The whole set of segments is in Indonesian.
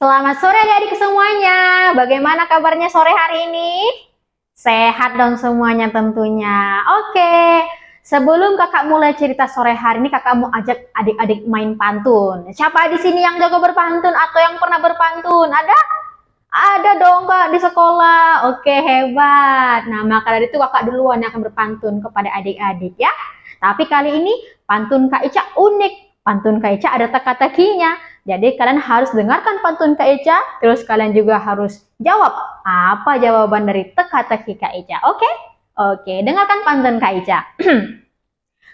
Selamat sore adik-adik semuanya. Bagaimana kabarnya sore hari ini? Sehat dong semuanya tentunya. Oke, sebelum kakak mulai cerita sore hari ini, kakak mau ajak adik-adik main pantun. Siapa di sini yang jago berpantun atau yang pernah berpantun? Ada? Ada dong kak di sekolah. Oke, hebat. Nah, maka dari itu kakak duluan yang akan berpantun kepada adik-adik ya. Tapi kali ini pantun Kak Ica unik. Pantun Kak Ica ada teka-tekinya. Jadi kalian harus dengarkan pantun Kak Ica, terus kalian juga harus jawab apa jawaban dari teka-teki Kak Ica. Oke? Oke, dengarkan pantun Kak Ica.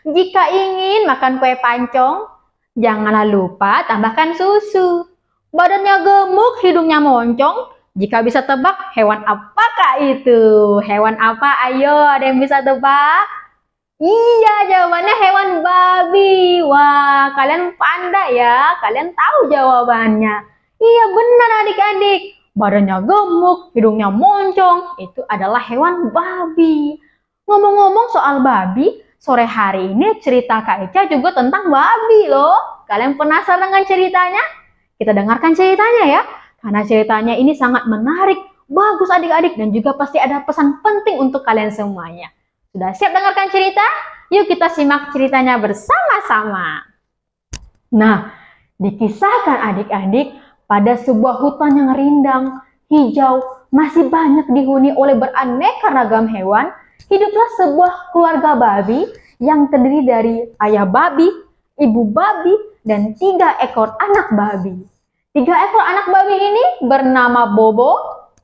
Jika ingin makan kue pancong, janganlah lupa tambahkan susu. Badannya gemuk, hidungnya moncong. Jika bisa tebak, hewan apakah itu? Hewan apa? Ayo, ada yang bisa tebak? Iya, jawabannya hewan babi. Wah, kalian pandai ya. Kalian tahu jawabannya. Iya, benar adik-adik. Badannya gemuk, hidungnya moncong. Itu adalah hewan babi. Ngomong-ngomong soal babi, sore hari ini cerita Kak Ica juga tentang babi loh. Kalian penasaran dengan ceritanya? Kita dengarkan ceritanya ya. Karena ceritanya ini sangat menarik, bagus adik-adik, dan juga pasti ada pesan penting untuk kalian semuanya. Sudah siap dengarkan cerita? Yuk kita simak ceritanya bersama-sama. Nah, dikisahkan adik-adik pada sebuah hutan yang rindang, hijau, masih banyak dihuni oleh beraneka ragam hewan, hiduplah sebuah keluarga babi yang terdiri dari ayah babi, ibu babi, dan 3 ekor anak babi. 3 ekor anak babi ini bernama Bobo,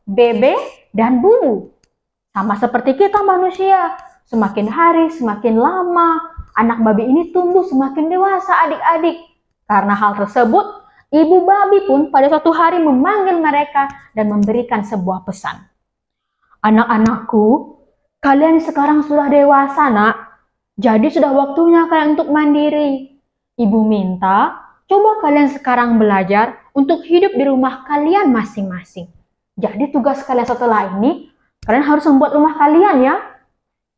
Bebe, dan Bubu. Sama seperti kita manusia. Semakin hari, semakin lama, anak babi ini tumbuh semakin dewasa adik-adik. Karena hal tersebut, ibu babi pun pada suatu hari memanggil mereka dan memberikan sebuah pesan. Anak-anakku, kalian sekarang sudah dewasa nak, jadi sudah waktunya kalian untuk mandiri. Ibu minta, coba kalian sekarang belajar untuk hidup di rumah kalian masing-masing. Jadi tugas kalian setelah ini, kalian harus membuat rumah kalian ya.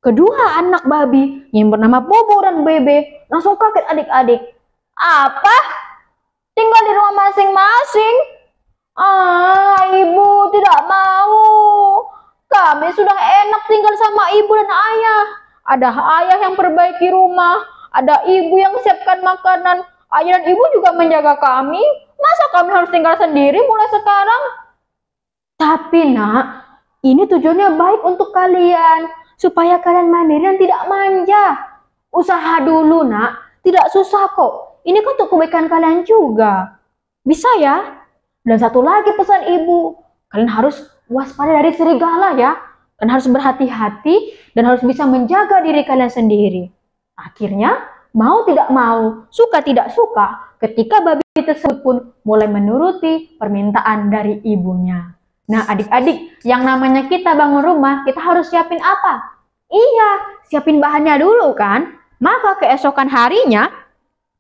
Kedua anak babi yang bernama Bobo dan Bebe langsung kaget adik-adik. Apa? Tinggal di rumah masing-masing? Ibu tidak mau. Kami sudah enak tinggal sama ibu dan ayah. Ada ayah yang perbaiki rumah, ada ibu yang siapkan makanan. Ayah dan ibu juga menjaga kami. Masa kami harus tinggal sendiri mulai sekarang? Tapi nak, ini tujuannya baik untuk kalian. Supaya kalian mandiri dan tidak manja. Usaha dulu nak, tidak susah kok. Ini kan untuk kebaikan kalian juga. Bisa ya? Dan satu lagi pesan ibu, kalian harus waspada dari serigala ya. Kalian harus berhati-hati dan harus bisa menjaga diri kalian sendiri. Akhirnya, mau tidak mau, suka tidak suka, ketika babi tersebut pun mulai menuruti permintaan dari ibunya. Nah adik-adik, yang namanya kita bangun rumah, kita harus siapin apa? Iya, siapin bahannya dulu kan? Maka keesokan harinya,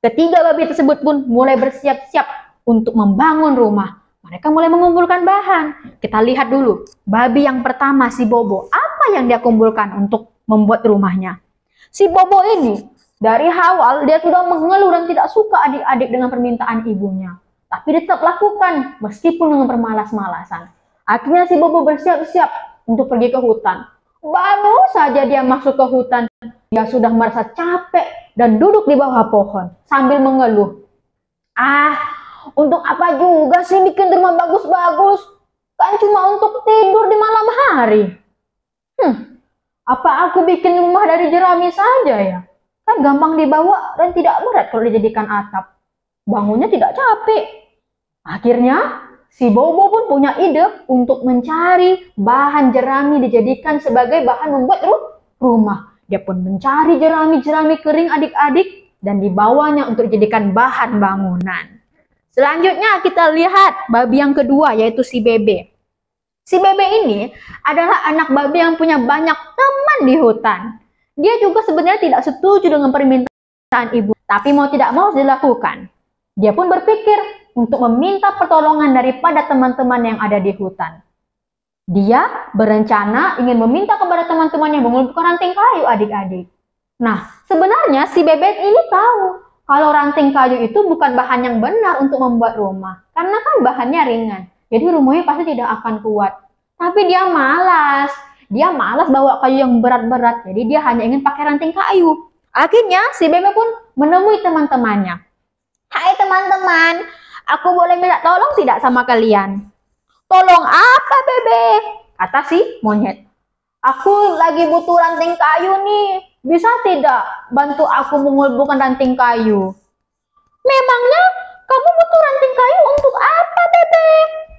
ketiga babi tersebut pun mulai bersiap-siap untuk membangun rumah. Mereka mulai mengumpulkan bahan. Kita lihat dulu, babi yang pertama si Bobo, apa yang dia kumpulkan untuk membuat rumahnya? Si Bobo ini, dari awal dia sudah mengeluh dan tidak suka adik-adik dengan permintaan ibunya. Tapi dia tetap lakukan, meskipun dengan bermalas-malasan. Akhirnya si Bobo bersiap-siap untuk pergi ke hutan. Baru saja dia masuk ke hutan, dia sudah merasa capek dan duduk di bawah pohon sambil mengeluh. Untuk apa juga sih bikin rumah bagus-bagus? Kan cuma untuk tidur di malam hari. Apa aku bikin rumah dari jerami saja ya? Kan gampang dibawa dan tidak berat kalau dijadikan atap. Bangunnya tidak capek. Akhirnya, si Bobo pun punya ide untuk mencari bahan jerami dijadikan sebagai bahan membuat rumah. Dia pun mencari jerami-jerami kering adik-adik dan dibawanya untuk dijadikan bahan bangunan. Selanjutnya kita lihat babi yang kedua yaitu si Bebe. Si Bebe ini adalah anak babi yang punya banyak teman di hutan. Dia juga sebenarnya tidak setuju dengan permintaan ibu, tapi mau tidak mau dilakukan. Dia pun berpikir untuk meminta pertolongan daripada teman-teman yang ada di hutan. Dia berencana ingin meminta kepada teman-teman yang mengumpulkan ranting kayu adik-adik. Nah, sebenarnya si Bebek ini tahu kalau ranting kayu itu bukan bahan yang benar untuk membuat rumah. Karena kan bahannya ringan. Jadi rumahnya pasti tidak akan kuat. Tapi dia malas. Dia malas bawa kayu yang berat-berat. Jadi dia hanya ingin pakai ranting kayu. Akhirnya si Bebe pun menemui teman-temannya. Hai teman-teman, aku boleh minta tolong tidak sama kalian? Tolong apa Bebe? Kata si monyet. Aku lagi butuh ranting kayu nih. Bisa tidak bantu aku mengumpulkan ranting kayu? Memangnya kamu butuh ranting kayu untuk apa, Bebe?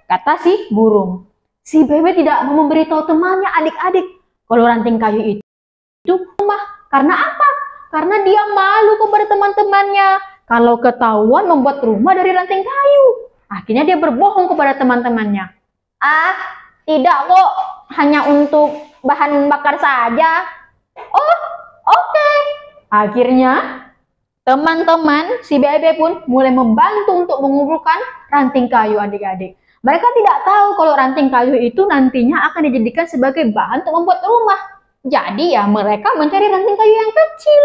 Kata si burung. Si Bebe tidak mau memberitahu temannya adik-adik kalau ranting kayu itu rumah. Karena apa? Karena dia malu kepada teman-temannya kalau ketahuan membuat rumah dari ranting kayu. Akhirnya dia berbohong kepada teman-temannya. Ah, tidak kok. Hanya untuk bahan bakar saja. Oh, oke. Akhirnya teman-teman si Bebe pun mulai membantu untuk mengumpulkan ranting kayu adik-adik. Mereka tidak tahu kalau ranting kayu itu nantinya akan dijadikan sebagai bahan untuk membuat rumah. Jadi ya mereka mencari ranting kayu yang kecil.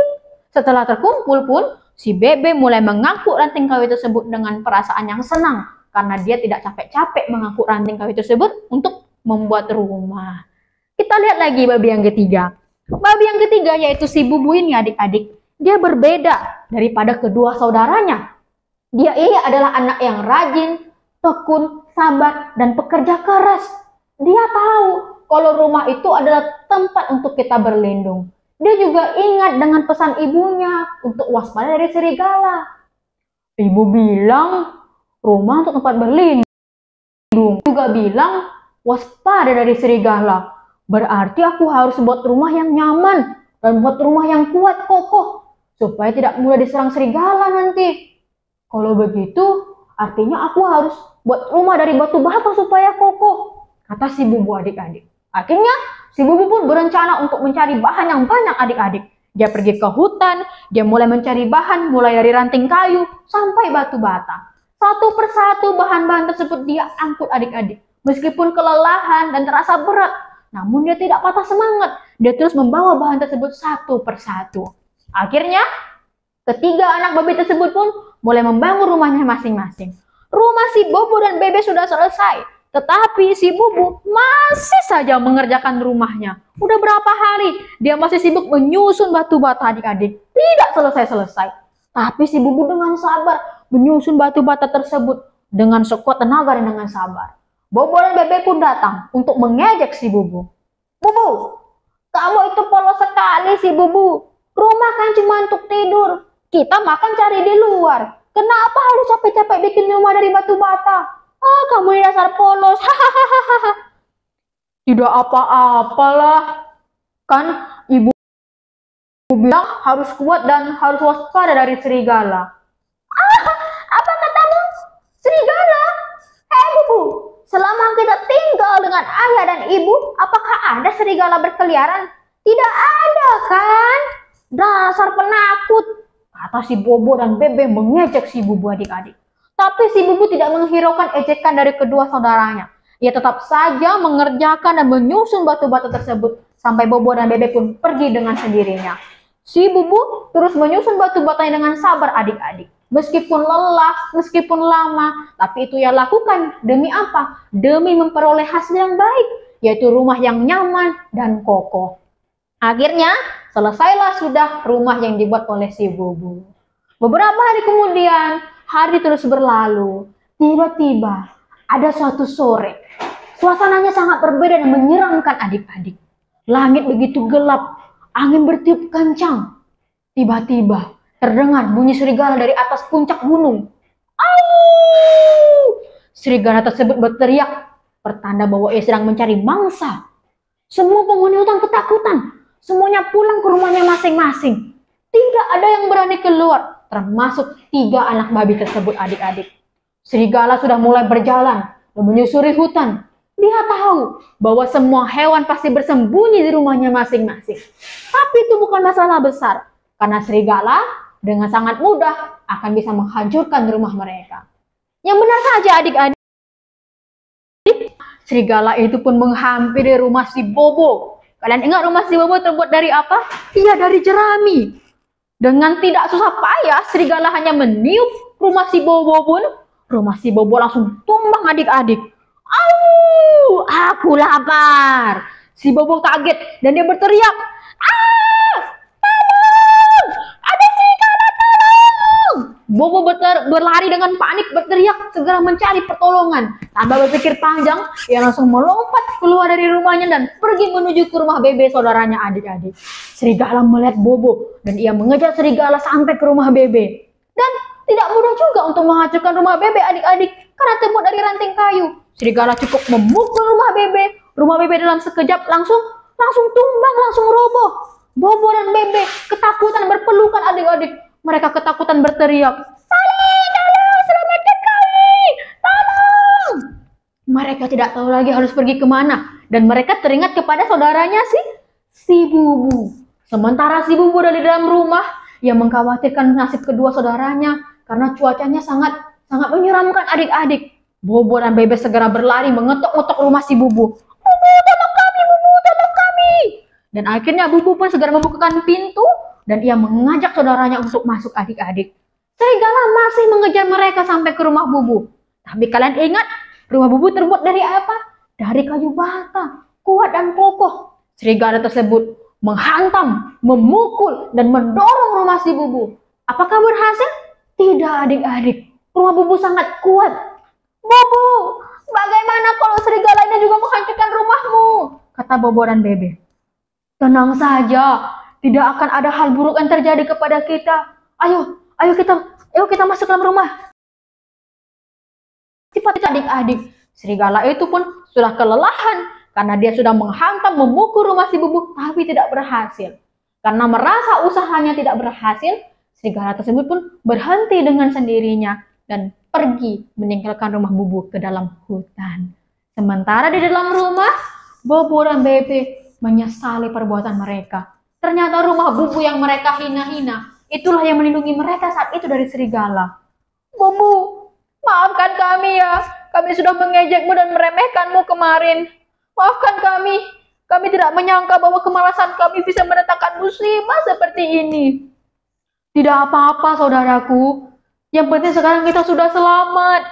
Setelah terkumpul pun si Bebe mulai mengangkut ranting kayu tersebut dengan perasaan yang senang. Karena dia tidak capek-capek mengangkut ranting kayu tersebut untuk membuat rumah. Kita lihat lagi babi yang ketiga. Babi yang ketiga yaitu si Bubu ini adik-adik. Dia berbeda daripada kedua saudaranya. Dia ini adalah anak yang rajin, tekun, sabar, dan pekerja keras. Dia tahu kalau rumah itu adalah tempat untuk kita berlindung. Dia juga ingat dengan pesan ibunya untuk waspada dari serigala. Ibu bilang rumah untuk tempat berlindung. Juga bilang waspada dari serigala. Berarti aku harus buat rumah yang nyaman dan buat rumah yang kuat kokoh supaya tidak mudah diserang serigala nanti. Kalau begitu, artinya aku harus buat rumah dari batu bata supaya kokoh, kata si Bubu adik-adik. Akhirnya si Bubu pun berencana untuk mencari bahan yang banyak adik-adik. Dia pergi ke hutan, dia mulai mencari bahan mulai dari ranting kayu sampai batu bata. Satu persatu bahan-bahan tersebut dia angkut adik-adik. Meskipun kelelahan dan terasa berat, namun dia tidak patah semangat. Dia terus membawa bahan tersebut satu persatu. Akhirnya, ketiga anak babi tersebut pun mulai membangun rumahnya masing-masing. Rumah si Bobo dan Bebe sudah selesai. Tetapi si Bubu masih saja mengerjakan rumahnya. Udah berapa hari dia masih sibuk menyusun batu bata adik-adik. Tidak selesai-selesai. Tapi si Bubu dengan sabar menyusun batu bata tersebut dengan sekuat tenaga dan dengan sabar. Bobo dan Bebe pun datang untuk mengejek si Bubu. Bubu, kamu itu polos sekali si Bubu. Rumah kan cuma untuk tidur. Kita makan cari di luar. Kenapa harus capek-capek bikin rumah dari batu bata? Ah, kamu ini dasar polos. Hahaha. Tidak apa-apalah. Kan ibu bilang harus kuat dan harus waspada dari serigala. Ah, apa katamu? Serigala? Hei Bubu, selama kita tinggal dengan ayah dan ibu, apakah ada serigala berkeliaran? Tidak ada kan? Dasar penakut, kata si Bobo dan Bebe mengejek si Bubu adik-adik. Tapi si Bubu tidak menghiraukan ejekan dari kedua saudaranya. Ia tetap saja mengerjakan dan menyusun batu bata tersebut sampai Bobo dan Bebe pun pergi dengan sendirinya. Si Bubu terus menyusun batu batanya dengan sabar adik-adik. Meskipun lelah, meskipun lama, tapi itu ia lakukan demi apa? Demi memperoleh hasil yang baik, yaitu rumah yang nyaman dan kokoh. Akhirnya, selesailah sudah rumah yang dibuat oleh si Bubu. Beberapa hari kemudian, hari terus berlalu. Tiba-tiba, ada suatu sore. Suasananya sangat berbeda dan menyeramkan adik-adik. Langit begitu gelap, angin bertiup kencang. Tiba-tiba, terdengar bunyi serigala dari atas puncak gunung. Au! Serigala tersebut berteriak, pertanda bahwa ia sedang mencari mangsa. Semua penghuni hutan ketakutan. Semuanya pulang ke rumahnya masing-masing. Tidak ada yang berani keluar, termasuk 3 anak babi tersebut adik-adik. Serigala sudah mulai berjalan dan menyusuri hutan. Dia tahu bahwa semua hewan pasti bersembunyi di rumahnya masing-masing. Tapi itu bukan masalah besar, karena serigala dengan sangat mudah akan bisa menghancurkan rumah mereka. Yang benar saja adik-adik, serigala itu pun menghampiri rumah si Bobo. Kalian ingat rumah si Bobo terbuat dari apa? Iya, dari jerami. Dengan tidak susah payah, serigala hanya meniup rumah si Bobo pun, Rumah si Bobo langsung tumbang adik-adik. Au, aku lapar. Si Bobo kaget dan dia berteriak, ah, tolong, ada serigala, tolong. Bobo berlari dengan panik berteriak segera mencari pertolongan. Tanpa berpikir panjang, ia langsung melompat keluar dari rumahnya dan pergi menuju ke rumah Bebe saudaranya adik-adik. Serigala melihat Bobo dan ia mengejar serigala sampai ke rumah Bebe. Dan tidak mudah juga untuk menghancurkan rumah Bebe adik-adik karena terbuat dari ranting kayu. Serigala cukup memukul rumah Bebe. Rumah Bebe dalam sekejap langsung tumbang, langsung roboh. Bobo dan Bebe ketakutan berpelukan adik-adik. Mereka ketakutan berteriak, tolong, selamatkan kami, tolong. Mereka tidak tahu lagi harus pergi kemana. Dan mereka teringat kepada saudaranya si Bubu. Sementara si Bubu dari dalam rumah, ia mengkhawatirkan nasib kedua saudaranya karena cuacanya sangat menyeramkan adik-adik. Bobo dan Bebe segera berlari mengetuk-ngetuk rumah si Bubu. Bubu, tolong kami, Bubu, tolong kami. Dan akhirnya Bubu pun segera membukakan pintu dan ia mengajak saudaranya untuk masuk adik-adik. Serigala masih mengejar mereka sampai ke rumah Bubu. Tapi kalian ingat, rumah Bubu terbuat dari apa? Dari kayu bata, kuat dan kokoh. Serigala tersebut menghantam, memukul, dan mendorong rumah si Bubu. Apakah berhasil? Tidak adik-adik. Rumah Bubu sangat kuat. Bubu, bagaimana kalau serigalanya juga menghancurkan rumahmu? Kata Bobo dan Bebe. Tenang saja, tidak akan ada hal buruk yang terjadi kepada kita. Ayo kita masuk dalam rumah. Cepat adik-adik. Serigala itu pun sudah kelelahan karena dia sudah menghantam, memukul rumah si Bubu, tapi tidak berhasil. Karena merasa usahanya tidak berhasil, serigala tersebut pun berhenti dengan sendirinya dan pergi meninggalkan rumah Bubu ke dalam hutan. Sementara di dalam rumah, Bobo dan Bebe menyesali perbuatan mereka. Ternyata rumah Bubu yang mereka hina-hina, itulah yang melindungi mereka saat itu dari serigala. Bobo, maafkan kami ya. Kami sudah mengejekmu dan meremehkanmu kemarin. Maafkan kami. Kami tidak menyangka bahwa kemalasan kami bisa mendatangkan musibah seperti ini. Tidak apa-apa saudaraku. Yang penting sekarang kita sudah selamat.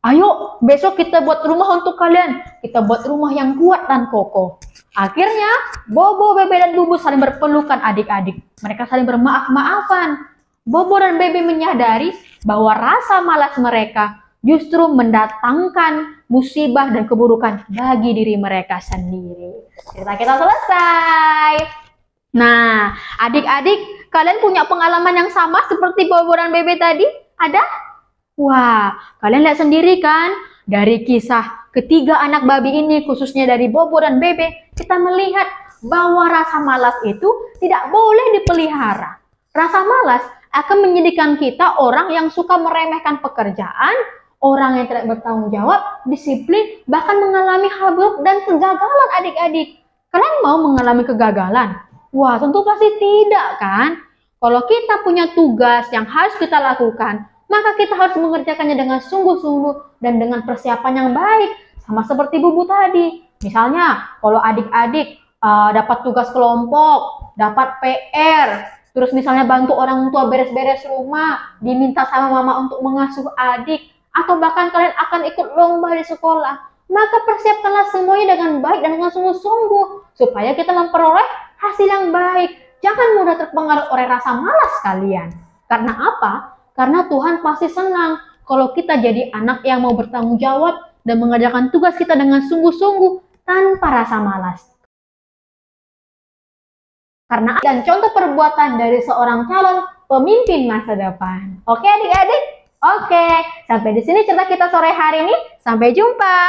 Ayo, besok kita buat rumah untuk kalian. Kita buat rumah yang kuat dan kokoh. Akhirnya, Bobo, Bebe, dan Bubu saling berpelukan adik-adik. Mereka saling bermaaf-maafan. Bobo dan Bebe menyadari bahwa rasa malas mereka justru mendatangkan musibah dan keburukan bagi diri mereka sendiri. Cerita kita selesai. Nah, adik-adik, kalian punya pengalaman yang sama seperti Bobo dan Bebe tadi? Ada? Wah, kalian lihat sendiri kan? Dari kisah ketiga anak babi ini, khususnya dari Bobo dan Bebe, kita melihat bahwa rasa malas itu tidak boleh dipelihara. Rasa malas akan menjadikan kita orang yang suka meremehkan pekerjaan, orang yang tidak bertanggung jawab, disiplin, bahkan mengalami hal buruk dan kegagalan adik-adik. Kalian mau mengalami kegagalan? Wah, tentu pasti tidak kan? Kalau kita punya tugas yang harus kita lakukan, maka kita harus mengerjakannya dengan sungguh-sungguh dan dengan persiapan yang baik. Sama seperti Bubu tadi. Misalnya, kalau adik-adik dapat tugas kelompok, dapat PR, terus misalnya bantu orang tua beres-beres rumah, diminta sama mama untuk mengasuh adik, atau bahkan kalian akan ikut lomba di sekolah, maka persiapkanlah semuanya dengan baik dan dengan sungguh-sungguh, supaya kita memperoleh hasil yang baik. Jangan mudah terpengaruh oleh rasa malas kalian. Karena apa? Karena Tuhan pasti senang kalau kita jadi anak yang mau bertanggung jawab dan mengerjakan tugas kita dengan sungguh-sungguh tanpa rasa malas. Karena dan contoh perbuatan dari seorang calon pemimpin masa depan. Oke adik-adik? Oke, sampai di sini cerita kita sore hari ini. Sampai jumpa.